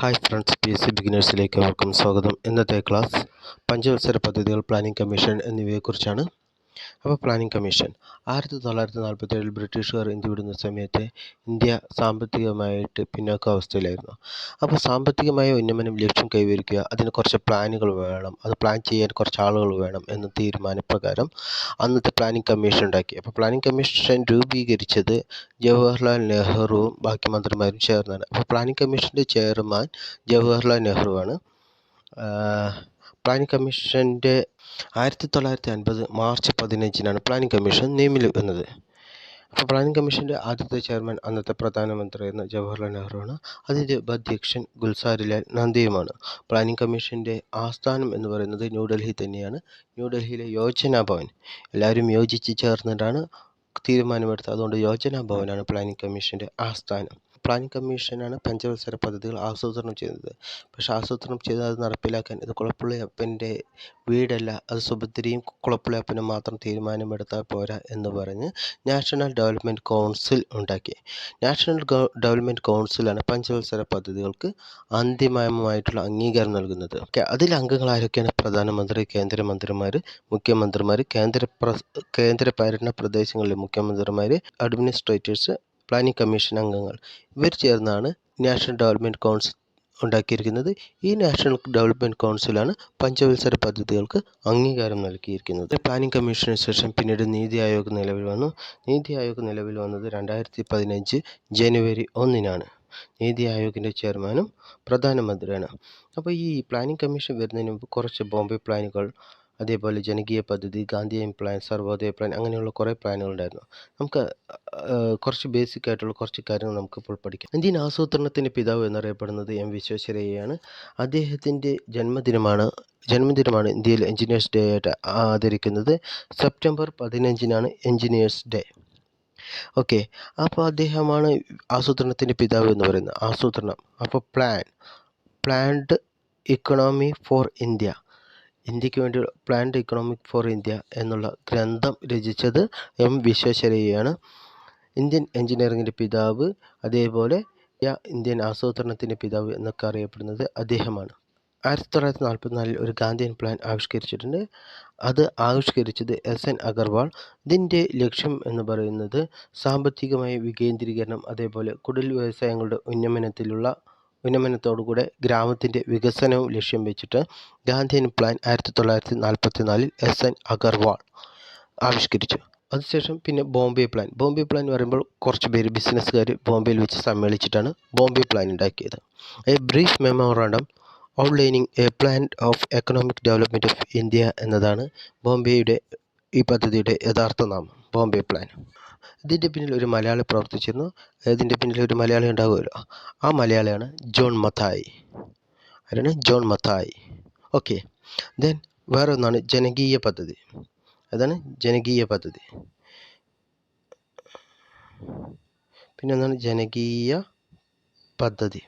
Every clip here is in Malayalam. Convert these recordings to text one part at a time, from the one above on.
ഹായ് ഫ്രണ്ട്സ്, PSC ബിഗിനേഴ്സിലേക്ക് ഏവർക്കും സ്വാഗതം. ഇന്നത്തെ ക്ലാസ് പഞ്ചവത്സര പദ്ധതികൾ, പ്ലാനിംഗ് കമ്മീഷൻ എന്നിവയെക്കുറിച്ചാണ്. അപ്പോൾ പ്ലാനിംഗ് കമ്മീഷൻ 1947 ബ്രിട്ടീഷുകാർ ഇന്ത്യ വിടുന്ന സമയത്ത് ഇന്ത്യ സാമ്പത്തികമായിട്ട് പിന്നോക്കാവസ്ഥയിലായിരുന്നു. അപ്പോൾ സാമ്പത്തികമായ ഉന്നമനം ലക്ഷ്യം കൈവരിക്കുക, അതിന് കുറച്ച് പ്ലാനുകൾ വേണം, അത് പ്ലാൻ ചെയ്യാൻ കുറച്ച് ആളുകൾ വേണം എന്ന തീരുമാനപ്രകാരം അന്നത്തെ പ്ലാനിംഗ് കമ്മീഷൻ ഉണ്ടാക്കി. അപ്പോൾ പ്ലാനിംഗ് കമ്മീഷൻ രൂപീകരിച്ചത് ജവഹർലാൽ നെഹ്റുവും ബാക്കി മന്ത്രിമാരും ചേർന്നാണ്. അപ്പോൾ പ്ലാനിംഗ് കമ്മീഷൻ്റെ ചെയർമാൻ ജവഹർലാൽ നെഹ്റുവാണ്. പ്ലാനിംഗ് കമ്മീഷൻ്റെ 1950 മാർച്ച് 15-നാണ് പ്ലാനിംഗ് കമ്മീഷൻ നിലവിൽ വന്നത്. അപ്പോൾ പ്ലാനിംഗ് കമ്മീഷൻ്റെ ആദ്യത്തെ ചെയർമാൻ അന്നത്തെ പ്രധാനമന്ത്രിയായിരുന്ന ജവഹർലാൽ നെഹ്റുവാണ്. അതിൻ്റെ ഉപാധ്യക്ഷൻ ഗുൽസാരിലാൽ നന്ദിയുമാണ്. പ്ലാനിംഗ് കമ്മീഷൻ്റെ ആസ്ഥാനം എന്ന് പറയുന്നത് ന്യൂഡൽഹി തന്നെയാണ്. ന്യൂഡൽഹിയിലെ യോജന ഭവൻ, എല്ലാവരും യോജിച്ച് ചേർന്നിട്ടാണ് തീരുമാനമെടുത്തത്. അതുകൊണ്ട് യോജന ഭവനാണ് പ്ലാനിംഗ് കമ്മീഷൻ്റെ ആസ്ഥാനം. പ്ലാനിംഗ് കമ്മീഷനാണ് പഞ്ചവത്സര പദ്ധതികൾ ആസൂത്രണം ചെയ്യുന്നത്. പക്ഷേ ആസൂത്രണം ചെയ്ത് അത് നടപ്പിലാക്കാൻ ഇത് കുളപ്പുള്ളിയപ്പൻ്റെ വീടല്ല, അത് സുഭദ്രയും കുളപ്പുള്ളിയപ്പനും മാത്രം തീരുമാനമെടുത്താൽ പോരാ എന്ന് പറഞ്ഞ് നാഷണൽ ഡെവലപ്മെൻറ്റ് കൗൺസിൽ ഉണ്ടാക്കി. നാഷണൽ ഡെവലപ്മെൻറ്റ് കൗൺസിലാണ് പഞ്ചവത്സര പദ്ധതികൾക്ക് അന്തിമമായിട്ടുള്ള അംഗീകാരം നൽകുന്നത്. അതിൽ അംഗങ്ങൾ ആരൊക്കെയാണ്? പ്രധാനമന്ത്രി, കേന്ദ്രമന്ത്രിമാർ, മുഖ്യമന്ത്രിമാർ, കേന്ദ്ര ഭരണ പ്രദേശങ്ങളിലെ മുഖ്യമന്ത്രിമാർ, അഡ്മിനിസ്ട്രേറ്റേഴ്സ്, പ്ലാനിംഗ് കമ്മീഷൻ അംഗങ്ങൾ, ഇവർ ചേർന്നാണ് നാഷണൽ ഡെവലപ്മെൻറ്റ് കൗൺസിൽ ഉണ്ടാക്കിയിരിക്കുന്നത്. ഈ നാഷണൽ ഡെവലപ്മെൻറ്റ് കൗൺസിലാണ് പഞ്ചവത്സര പദ്ധതികൾക്ക് അംഗീകാരം നൽകിയിരിക്കുന്നത്. പ്ലാനിംഗ് കമ്മീഷന് ശേഷം പിന്നീട് നീതി ആയോഗ് നിലവിൽ വന്നു. നീതി ആയോഗ് നിലവിൽ വന്നത് 2015 ജനുവരി 1-നാണ്. നീതി ആയോഗിൻ്റെ ചെയർമാനും പ്രധാനമന്ത്രിയാണ്. അപ്പോൾ ഈ പ്ലാനിംഗ് കമ്മീഷൻ വരുന്നതിന് മുമ്പ് കുറച്ച് ബോംബെ പ്ലാനുകൾ, അതേപോലെ ജനകീയ പദ്ധതി, ഗാന്ധിയൻ പ്ലാൻ, സർവോദയ പ്ലാൻ, അങ്ങനെയുള്ള കുറേ പ്ലാനുകൾ ഉണ്ടായിരുന്നു. നമുക്ക് കുറച്ച് ബേസിക് ആയിട്ടുള്ള കുറച്ച് കാര്യങ്ങൾ നമുക്കിപ്പോൾ പഠിക്കാം. ഇന്ത്യൻ ആസൂത്രണത്തിൻ്റെ പിതാവ് എന്നറിയപ്പെടുന്നത് M വിശ്വേശ്വരയ്യയാണ്. അദ്ദേഹത്തിൻ്റെ ജന്മദിനമാണ് ഇന്ത്യയിൽ എഞ്ചിനീയേഴ്സ് ഡേ ആയിട്ട് ആചരിക്കുന്നത്. സെപ്റ്റംബർ 15-നാണ് എഞ്ചിനീയേഴ്സ് ഡേ. ഓക്കെ, അപ്പോൾ അദ്ദേഹമാണ് ആസൂത്രണത്തിൻ്റെ പിതാവ് എന്ന് പറയുന്നത്. ആസൂത്രണം, അപ്പോൾ പ്ലാൻഡ് ഇക്കണോമി ഫോർ ഇന്ത്യ, ഇന്ത്യക്ക് വേണ്ടി പ്ലാൻഡ് ഇക്കണോമിക് ഫോർ ഇന്ത്യ എന്നുള്ള ഗ്രന്ഥം രചിച്ചത് M വിശ്വേശ്വരയ്യയാണ്. ഇന്ത്യൻ എഞ്ചിനീയറിങ്ങിൻ്റെ പിതാവ്, അതേപോലെ ഇന്ത്യൻ ആസൂത്രണത്തിൻ്റെ പിതാവ് എന്നൊക്കെ അറിയപ്പെടുന്നത് അദ്ദേഹമാണ്. 1944 ഒരു ഗാന്ധിയൻ പ്ലാൻ ആവിഷ്കരിച്ചിട്ടുണ്ട്. അത് ആവിഷ്കരിച്ചത് SN അഗർവാൾ. ഇതിൻ്റെ ലക്ഷ്യം എന്ന് പറയുന്നത് സാമ്പത്തികമായ വികേന്ദ്രീകരണം, അതേപോലെ കുടിൽ വ്യവസായങ്ങളുടെ ഉന്നമനത്തോടുകൂടെ ഗ്രാമത്തിൻ്റെ വികസനവും ലക്ഷ്യം വെച്ചിട്ട് ഗാന്ധിയൻ പ്ലാൻ 1944 SN അഗർവാൾ ആവിഷ്കരിച്ചു. അതിനുശേഷം പിന്നെ ബോംബെ പ്ലാൻ എന്ന് പറയുമ്പോൾ കുറച്ച് പേര് ബിസിനസ്സുകാർ ബോംബെയിൽ വെച്ച് സമ്മേളിച്ചിട്ടാണ് ബോംബെ പ്ലാൻ ഉണ്ടാക്കിയത്. A brief memorandum outlining A plan of economic development of India എന്നതാണ് ബോംബെയുടെ ഈ പദ്ധതിയുടെ യഥാർത്ഥ നാമം, ബോംബെ പ്ലാൻ. ഇതിൻ്റെ പിന്നിൽ ഒരു മലയാളി പ്രവർത്തിച്ചിരുന്നു. ഇതിൻ്റെ പിന്നിൽ ഒരു മലയാളി ഉണ്ടാകുമല്ലോ, ആ മലയാളിയാണ് ജോൺ മത്തായി. ആരാണ്? ജോൺ മത്തായി. ഓക്കെ, ദെൻ വേറെ ഒന്നാണ് ജനകീയ പദ്ധതി. അതാണ് ജനകീയ പദ്ധതി. പിന്നെ ഒന്നാണ് ജനകീയ പദ്ധതി.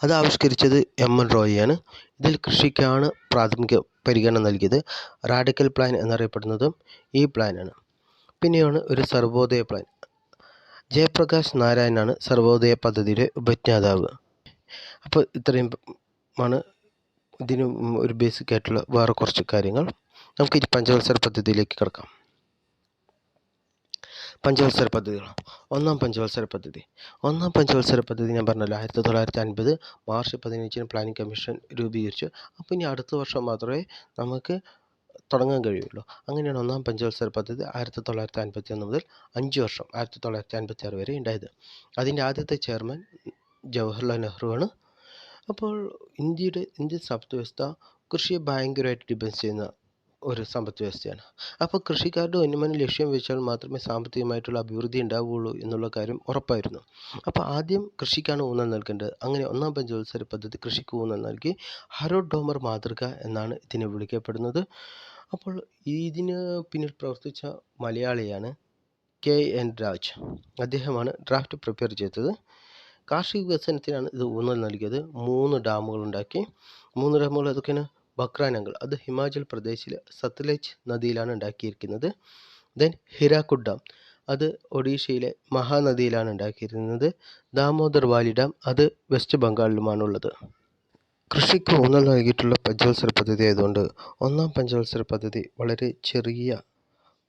അത് ആവിഷ്കരിച്ചത് MN റോയിയാണ്. ഇതിൽ കൃഷിക്കാണ് പ്രാഥമിക പരിഗണന നൽകിയത്. റാഡിക്കൽ പ്ലാൻ എന്നറിയപ്പെടുന്നതും ഈ പ്ലാനാണ്. പിന്നെയാണ് ഒരു സർവോദയ പ്ലാൻ. ജയപ്രകാശ് നാരായണാണ് സർവോദയ പദ്ധതിയുടെ ഉപജ്ഞാതാവ്. അപ്പോൾ ഇത്രയും ആണ് ഇതിന് ഒരു ബേസിക് ആയിട്ടുള്ള വേറെ കുറച്ച് കാര്യങ്ങൾ. നമുക്ക് ഈ പഞ്ചവത്സര പദ്ധതിയിലേക്ക് കിടക്കാം. പഞ്ചവത്സര പദ്ധതികൾ. ഒന്നാം പഞ്ചവത്സര പദ്ധതി ഞാൻ പറഞ്ഞല്ലോ, 1950 മാർച്ച് 15-ന് പ്ലാനിംഗ് കമ്മീഷൻ രൂപീകരിച്ചു. അപ്പോൾ ഇനി അടുത്ത വർഷം മാത്രമേ നമുക്ക് തുടങ്ങാൻ കഴിയുള്ളൂ. അങ്ങനെയാണ് ഒന്നാം പഞ്ചവത്സര പദ്ധതി 1951 മുതൽ 5 വർഷം 1956 വരെ ഉണ്ടായത്. അതിൻ്റെ ആദ്യത്തെ ചെയർമാൻ ജവഹർലാൽ നെഹ്റുവാണ്. അപ്പോൾ ഇന്ത്യൻ സമ്പദ് വ്യവസ്ഥ കൃഷിയെ ഭയങ്കരമായിട്ട് ഡിപ്പെൻഡ് ചെയ്യുന്ന ഒരു സമ്പദ് വ്യവസ്ഥയാണ്. അപ്പോൾ കൃഷിക്കാരുടെ ഉന്നമനം ലക്ഷ്യം വെച്ചാൽ മാത്രമേ സാമ്പത്തികമായിട്ടുള്ള അഭിവൃദ്ധി ഉണ്ടാവുകയുള്ളൂ എന്നുള്ള കാര്യം ഉറപ്പായിരുന്നു. അപ്പോൾ ആദ്യം കൃഷിക്കാണ് ഊന്നൽ നൽകേണ്ടത്. അങ്ങനെ ഒന്നാം പഞ്ചവത്സര പദ്ധതി കൃഷിക്ക് ഊന്നൽ നൽകി. ഹരോൾഡ് ഡോമർ മാതൃക എന്നാണ് ഇതിനെ വിളിക്കപ്പെടുന്നത്. അപ്പോൾ ഇതിന് പിന്നിൽ പ്രവർത്തിച്ച മലയാളിയാണ് KN രാജ്. അദ്ദേഹമാണ് ഡ്രാഫ്റ്റ് പ്രിപ്പയർ ചെയ്തത്. കാർഷിക വികസനത്തിനാണ് ഇത് ഊന്നൽ നൽകിയത്. 3 ഡാമുകൾ ഉണ്ടാക്കി. 3 ഡാമുകൾ അതൊക്കെയാണ് ബക്രാനങ്ങൾ, അത് ഹിമാചൽ പ്രദേശിലെ സത്ലജ് നദിയിലാണ് ഉണ്ടാക്കിയിരിക്കുന്നത്. ദെൻ ഹിരാക്കുഡ് ഡാം, അത് ഒഡീഷയിലെ മഹാനദിയിലാണ് ഉണ്ടാക്കിയിരുന്നത്. ദാമോദർ വാലി ഡാം അത് വെസ്റ്റ് ബംഗാളിലുമാണുള്ളത്. കൃഷിക്ക് ഊന്നൽ നൽകിയിട്ടുള്ള പഞ്ചവത്സര പദ്ധതി ആയതുകൊണ്ട് ഒന്നാം പഞ്ചവത്സര പദ്ധതി വളരെ ചെറിയ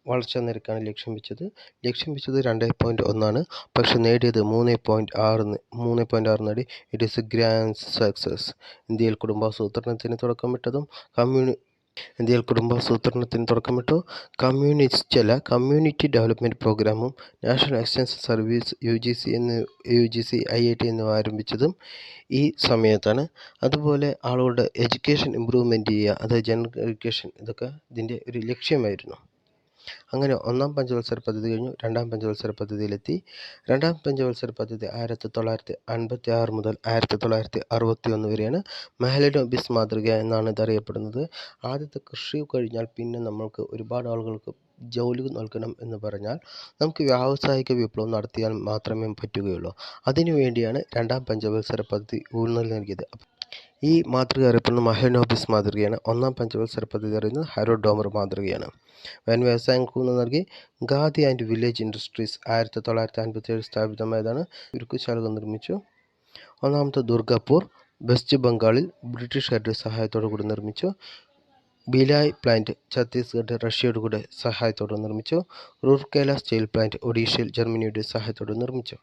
വളർച്ചാ നിരക്കാണ് ലക്ഷ്യം വെച്ചത്. 2.1 പക്ഷെ നേടിയത് 3.6 നേടി. It is A grand success. ഇന്ത്യയിൽ കുടുംബാസൂത്രണത്തിന് തുടക്കമിട്ടു. കമ്മ്യൂണിറ്റി ഡെവലപ്മെൻറ്റ് പ്രോഗ്രാമും national extension service UGC IIT എന്നിവ ആരംഭിച്ചതും ഈ സമയത്താണ്. അതുപോലെ ആളുകളുടെ എഡ്യൂക്കേഷൻ ഇമ്പ്രൂവ്മെൻറ്റ് ചെയ്യുക, അതായത് ജനറൽ എഡ്യൂക്കേഷൻ, ഇതൊക്കെ ഇതിൻ്റെ ഒരു ലക്ഷ്യമായിരുന്നു. അങ്ങനെ ഒന്നാം പഞ്ചവത്സര പദ്ധതി കഴിഞ്ഞു, രണ്ടാം പഞ്ചവത്സര പദ്ധതിയിലെത്തി. രണ്ടാം പഞ്ചവത്സര പദ്ധതി 1956 മുതൽ 1961 വരെയാണ്. മെഹലനോബിസ് മാതൃക എന്നാണ് ഇതറിയപ്പെടുന്നത്. ആദ്യത്തെ കൃഷി കഴിഞ്ഞാൽ പിന്നെ നമ്മൾക്ക് ഒരുപാട് ആളുകൾക്ക് ജോലി നൽകണം എന്ന് പറഞ്ഞാൽ നമുക്ക് വ്യാവസായിക വിപ്ലവം നടത്തിയാൽ മാത്രമേ പറ്റുകയുള്ളൂ. അതിനുവേണ്ടിയാണ് രണ്ടാം പഞ്ചവത്സര പദ്ധതി ഊന്നൽ നൽകിയത്. ഈ മാതൃക അറിയപ്പെടുന്ന മെഹലനോബിസ് മാതൃകയാണ്. ഒന്നാം പഞ്ചവത്സര പദ്ധതി അറിയുന്നത് ഹാരോൾഡ് ഡോമർ മാതൃകയാണ്. വൻ വ്യവസായങ്ങൾക്ക് ഊന്നൽ നൽകി. Khadi and village industries 1957 സ്ഥാപിതമായതാണ്. ഉരുക്കുശാലകൾ നിർമ്മിച്ചു. ഒന്നാമത്തെ ദുർഗാപൂർ വെസ്റ്റ് ബംഗാളിൽ ബ്രിട്ടീഷുകാരുടെ സഹായത്തോടു കൂടി നിർമ്മിച്ചു. ഭിലായ് പ്ലാന്റ് ഛത്തീസ്ഗഡ് റഷ്യയുടെ കൂടെ സഹായത്തോടെ നിർമ്മിച്ചു. റൂർക്കേല സ്റ്റീൽ പ്ലാന്റ് ഒഡീഷയിൽ ജർമ്മനിയുടെ സഹായത്തോടെ നിർമ്മിച്ചു.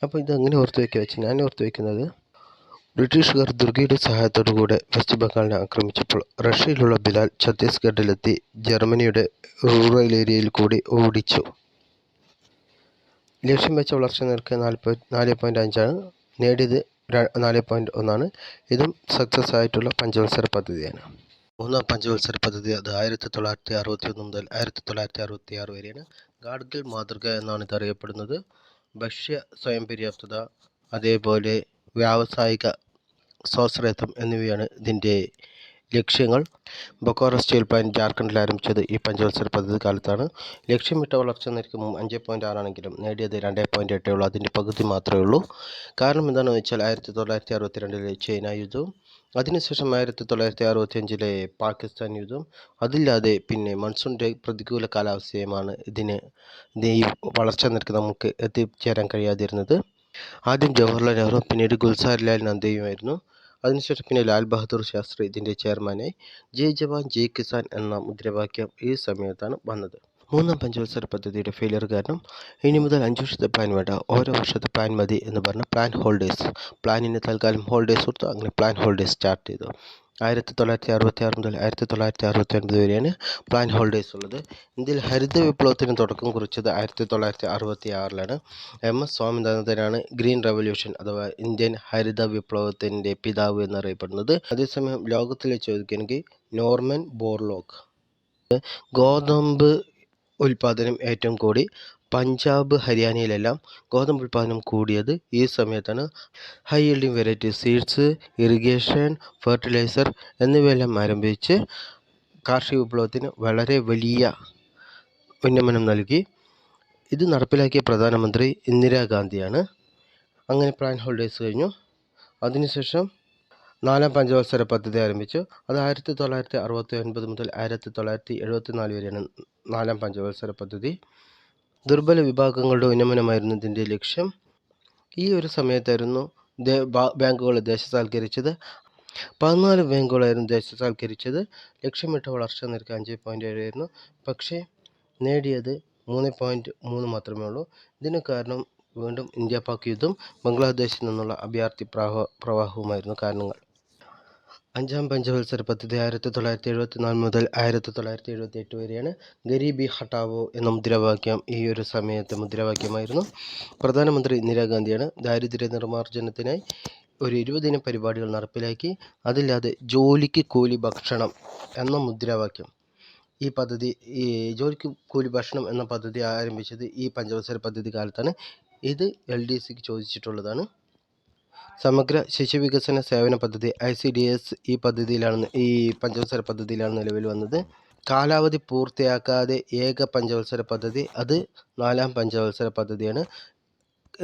അപ്പോൾ ഇതെങ്ങനെ ഓർത്തു വയ്ക്കുക വെച്ചാൽ, ഞാൻ ഓർത്തു വയ്ക്കുന്നത്, ബ്രിട്ടീഷുകാർ ദുർഗയുടെ സഹായത്തോടുകൂടെ വെസ്റ്റ് ബംഗാളിനെ ആക്രമിച്ചപ്പോൾ റഷ്യയിലുള്ള ബിലാൽ ഛത്തീസ്ഗഡിലെത്തി ജർമ്മനിയുടെ റൂറൽ ഏരിയയിൽ കൂടി ഓടിച്ചു. ലക്ഷ്യം വെച്ച വളർച്ചാ നിരക്ക് 4.5 നേടിയത് 4.1. ഇതും സക്സസ് ആയിട്ടുള്ള പഞ്ചവത്സര പദ്ധതിയാണ്. മൂന്നാം പഞ്ചവത്സര പദ്ധതി അത് 1961 മുതൽ 1966 വരെയാണ്. ഗാഡ്ഗിൽ മാതൃക എന്നാണ് ഇതറിയപ്പെടുന്നത്. ഭക്ഷ്യ സ്വയം പര്യാപ്തത, അതേപോലെ വ്യാവസായിക സ്വാശ്രയത്വം എന്നിവയാണ് ഇതിൻ്റെ ലക്ഷ്യങ്ങൾ. ബൊക്കാറോ സ്റ്റീൽ പ്ലാന്റ് ജാർഖണ്ഡിൽ ആരംഭിച്ചത് ഈ പഞ്ചവത്സര പദ്ധതി കാലത്താണ്. ലക്ഷ്യമിട്ട വളർച്ചാ നിരക്ക് 5.6 ആണെങ്കിലും നേടിയത് 2.8 ഉള്ളൂ. അതിൻ്റെ പകുതി മാത്രമേ ഉള്ളൂ. കാരണം എന്താണെന്ന് വെച്ചാൽ 1962 ചൈന യുദ്ധവും അതിനുശേഷം 1965 പാകിസ്ഥാൻ യുദ്ധവും, അതില്ലാതെ പിന്നെ മൺസൂണിൻ്റെ പ്രതികൂല കാലാവസ്ഥയുമാണ് ഈ വളർച്ചാ നിരക്ക് നമുക്ക് എത്തിച്ചേരാൻ കഴിയാതിരുന്നത്. ആദ്യം ജവഹർലാൽ നെഹ്റു, പിന്നീട് ഗുൽസാരിലാൽ നന്ദയുമായിരുന്നു. അതിനുശേഷം പിന്നെ ലാൽ ബഹദൂർ ശാസ്ത്രി ഇതിൻ്റെ ചെയർമാനായി. ജയ് ജവാൻ ജയ് കിസാൻ എന്ന മുദ്രാവാക്യം ഈ സമയത്താണ് വന്നത്. മൂന്നാം പഞ്ചവത്സര പദ്ധതിയുടെ ഫെയിലിയർ കാരണം ഇനി മുതൽ 5 വർഷത്തെ പ്ലാൻ വേണ്ട, ഓരോ വർഷത്തെ പ്ലാൻ മതി എന്ന് പറഞ്ഞ പ്ലാൻ ഹോൾഡേഴ്സ്, പ്ലാനിന് തൽക്കാലം ഹോൾഡേഴ്സ് കൊടുത്തു. അങ്ങനെ പ്ലാൻ ഹോൾഡേഴ്സ് സ്റ്റാർട്ട് ചെയ്തു. 1966 മുതൽ 1969 വരെയാണ് പ്ലാൻ ഹോൾഡേഴ്സ് ഉള്ളത്. ഇന്ത്യയിൽ ഹരിത വിപ്ലവത്തിന് തുടക്കം കുറിച്ചത് 1966 MS സ്വാമിനാഥനാണ് ഗ്രീൻ റവല്യൂഷൻ അഥവാ ഇന്ത്യൻ ഹരിത വിപ്ലവത്തിൻ്റെ പിതാവ് എന്നറിയപ്പെടുന്നത്. അതേസമയം ലോകത്തിൽ ചോദിക്കുകയാണെങ്കിൽ നോർമൻ ബോർലോഗ്. ഗോതമ്പ് ഉൽപ്പാദനം ഏറ്റവും കൂടി. പഞ്ചാബ്, ഹരിയാനയിലെല്ലാം ഗോതമ്പ് ഉൽപ്പാദനം കൂടിയത് ഈ സമയത്താണ്. High yielding variety seeds, irrigation, fertiliser എന്നിവയെല്ലാം ആരംഭിച്ച് കാർഷിക വിപ്ലവത്തിന് വളരെ വലിയ ഉന്നമനം നൽകി. ഇത് നടപ്പിലാക്കിയ പ്രധാനമന്ത്രി ഇന്ദിരാഗാന്ധിയാണ്. അങ്ങനെ പ്ലാൻ ഹോൾഡേഴ്സ് കഴിഞ്ഞു. അതിനുശേഷം നാലാം പഞ്ചവത്സര പദ്ധതി ആരംഭിച്ചു. അത് 1969 മുതൽ 1974 വരെയാണ് നാലാം പഞ്ചവത്സര പദ്ധതി. ദുർബല വിഭാഗങ്ങളുടെ ഉന്നമനമായിരുന്നു ഇതിൻ്റെ ലക്ഷ്യം. ഈ ഒരു സമയത്തായിരുന്നു ബാങ്കുകൾ ദേശസാൽക്കരിച്ചത്. 14 ബാങ്കുകളായിരുന്നു ദേശസാൽക്കരിച്ചത്. ലക്ഷ്യമിട്ട വളർച്ചാ നിരക്ക് 5.7 ആയിരുന്നു. പക്ഷേ നേടിയത് 3.3 മാത്രമേ ഉള്ളൂ. ഇതിന് കാരണം വീണ്ടും ഇന്ത്യ പാക് യുദ്ധം, ബംഗ്ലാദേശിൽ നിന്നുള്ള അഭയാർത്ഥി പ്രവാഹവുമായിരുന്നു കാരണങ്ങൾ. അഞ്ചാം പഞ്ചവത്സര പദ്ധതി 1974 മുതൽ 1978 വരെയാണ്. ഗരീബി ഹട്ടാവോ എന്ന മുദ്രാവാക്യം ഈ ഒരു സമയത്തെ മുദ്രാവാക്യമായിരുന്നു. പ്രധാനമന്ത്രി ഇന്ദിരാഗാന്ധിയാണ്. ദാരിദ്ര്യ നിർമ്മാർജ്ജനത്തിനായി ഒരു 20 ഇനം പരിപാടികൾ നടപ്പിലാക്കി. അതില്ലാതെ ജോലിക്ക് കൂലി ഭക്ഷണം എന്ന മുദ്രാവാക്യം ഈ ജോലിക്ക് കൂലി ഭക്ഷണം എന്ന പദ്ധതി ആരംഭിച്ചത് ഈ പഞ്ചവത്സര പദ്ധതി കാലത്താണ്. ഇത് LDCക്ക് ചോദിച്ചിട്ടുള്ളതാണ്. സമഗ്ര ശിശുവികസന സേവന പദ്ധതി ICDS ഈ പഞ്ചവത്സര പദ്ധതിയിലാണ് നിലവിൽ വന്നത്. കാലാവധി പൂർത്തിയാക്കാതെ ഏക പഞ്ചവത്സര പദ്ധതി അത് 4ാം പഞ്ചവത്സര പദ്ധതിയാണ്.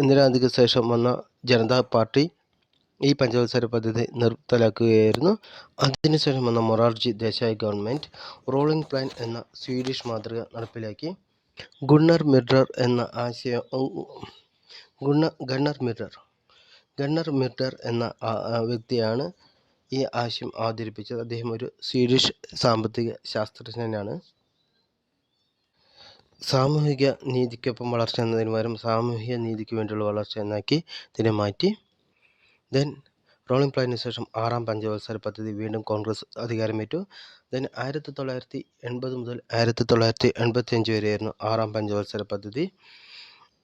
ഇന്ദിരാഗാന്ധിക്ക് ശേഷം വന്ന ജനതാ പാർട്ടി ഈ പഞ്ചവത്സര പദ്ധതി നിർത്തലാക്കുകയായിരുന്നു. അതിനുശേഷം വന്ന Morarji Desai government rolling plan എന്ന സ്വീഡിഷ് മാതൃക നടപ്പിലാക്കി. ഗുണ്ണർ മിർഡർ എന്ന ആശയം ഗണ്ണർ മിർഡർ എന്ന വ്യക്തിയാണ് ഈ ആശയം അവതരിപ്പിച്ചത്. അദ്ദേഹം ഒരു സ്വീഡിഷ് സാമ്പത്തിക ശാസ്ത്രജ്ഞനാണ്. സാമൂഹിക നീതിക്കൊപ്പം വളർച്ച എന്നതിന് പകരം സാമൂഹിക നീതിക്ക് വേണ്ടിയുള്ള വളർച്ച എന്നാക്കി ഇതിനെ മാറ്റി. ദെൻ റോളിംഗ് പ്ലാനിന് ശേഷം 6ാം പഞ്ചവത്സര പദ്ധതി വീണ്ടും കോൺഗ്രസ് അധികാരമേറ്റു. ദെൻ 1980 മുതൽ 1985 വരെയായിരുന്നു 6ാം പഞ്ചവത്സര പദ്ധതി.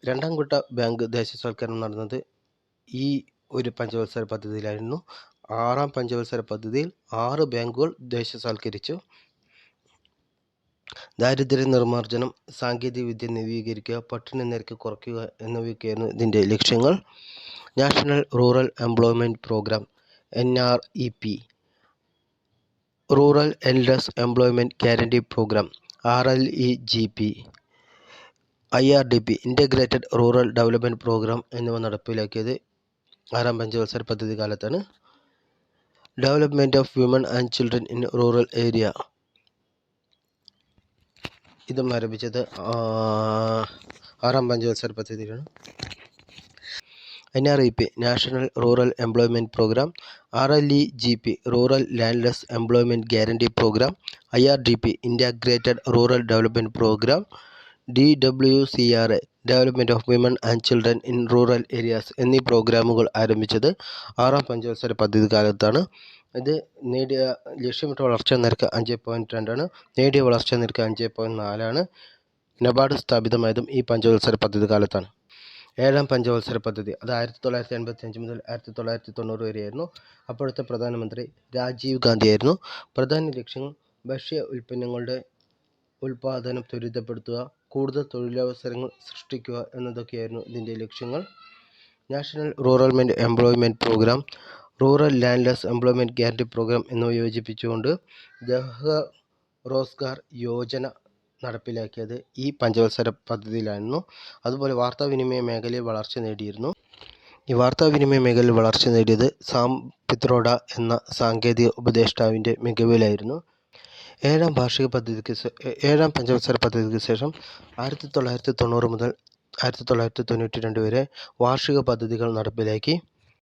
2ാം ഘട്ട ബാങ്ക് ദേശസാൽക്കരണം നടന്നത് ഈ ഒരു പഞ്ചവത്സര പദ്ധതിയിലായിരുന്നു. 6ാം പഞ്ചവത്സര പദ്ധതിയിൽ 6 ബാങ്കുകൾ ദേശസാൽക്കരിച്ചു. ദാരിദ്ര്യ നിർമ്മാർജ്ജനം, സാങ്കേതിക വിദ്യ നവീകരിക്കുക, പട്ടിണി നിരക്ക് കുറയ്ക്കുക എന്നിവയൊക്കെയായിരുന്നു ഇതിൻ്റെ ലക്ഷ്യങ്ങൾ. National rural employment programme NREP, rural elders employment guarantee programme RLEGP, IRDP, integrated rural development programme എന്നിവ നടപ്പിലാക്കിയത് 6ാം പഞ്ചവത്സര പദ്ധതി കാലത്താണ്. Development of women and children in rural area, ഇതും ആരംഭിച്ചത് 6ാം പഞ്ചവത്സര പദ്ധതിയിലാണ്. NREP, national rural employment programme, RLEGP, rural landless employment guarantee programme, IRDP, integrated rural development programme, DWCRA, development of women and children in rural areas എന്നീ പ്രോഗ്രാമുകൾ ആരംഭിച്ചത് 6ാം പഞ്ചവത്സര പദ്ധതി കാലത്താണ്. ഇത് ലക്ഷ്യമിട്ട വളർച്ചാ നിരക്ക് 5.2 നേടിയ വളർച്ചാ നിരക്ക് 5.4. നബാർഡ് സ്ഥാപിതമായതും ഈ പഞ്ചവത്സര പദ്ധതി കാലത്താണ്. 7ാം പഞ്ചവത്സര പദ്ധതി അത് 1985 മുതൽ 1990 വരെയായിരുന്നു. അപ്പോഴത്തെ പ്രധാനമന്ത്രി രാജീവ് ഗാന്ധിയായിരുന്നു. പ്രധാന ലക്ഷ്യങ്ങൾ ഭക്ഷ്യ ഉൽപ്പന്നങ്ങളുടെ ഉൽപ്പാദനം ത്വരിതപ്പെടുത്തുക, കൂടുതൽ തൊഴിലവസരങ്ങൾ സൃഷ്ടിക്കുക എന്നതൊക്കെയായിരുന്നു ഇതിൻ്റെ ലക്ഷ്യങ്ങൾ. National rural employment programme, rural landless employment guarantee programme എന്നിവ യോജിപ്പിച്ചുകൊണ്ട് ജവഹർ റോസ്ഗാർ യോജന നടപ്പിലാക്കിയത് ഈ പഞ്ചവത്സര പദ്ധതിയിലായിരുന്നു. അതുപോലെ വാർത്താവിനിമയ മേഖലയിൽ വളർച്ച നേടിയിരുന്നു. ഈ വാർത്താവിനിമയ മേഖലയിൽ വളർച്ച നേടിയത് സാം പിത്രോഡ എന്ന സാങ്കേതിക ഉപദേഷ്ടാവിൻ്റെ മികവിലായിരുന്നു. 7ാം പഞ്ചവത്സര പദ്ധതിക്ക് ശേഷം 1990 മുതൽ 1992 വരെ വാർഷിക പദ്ധതികൾ നടപ്പിലാക്കി.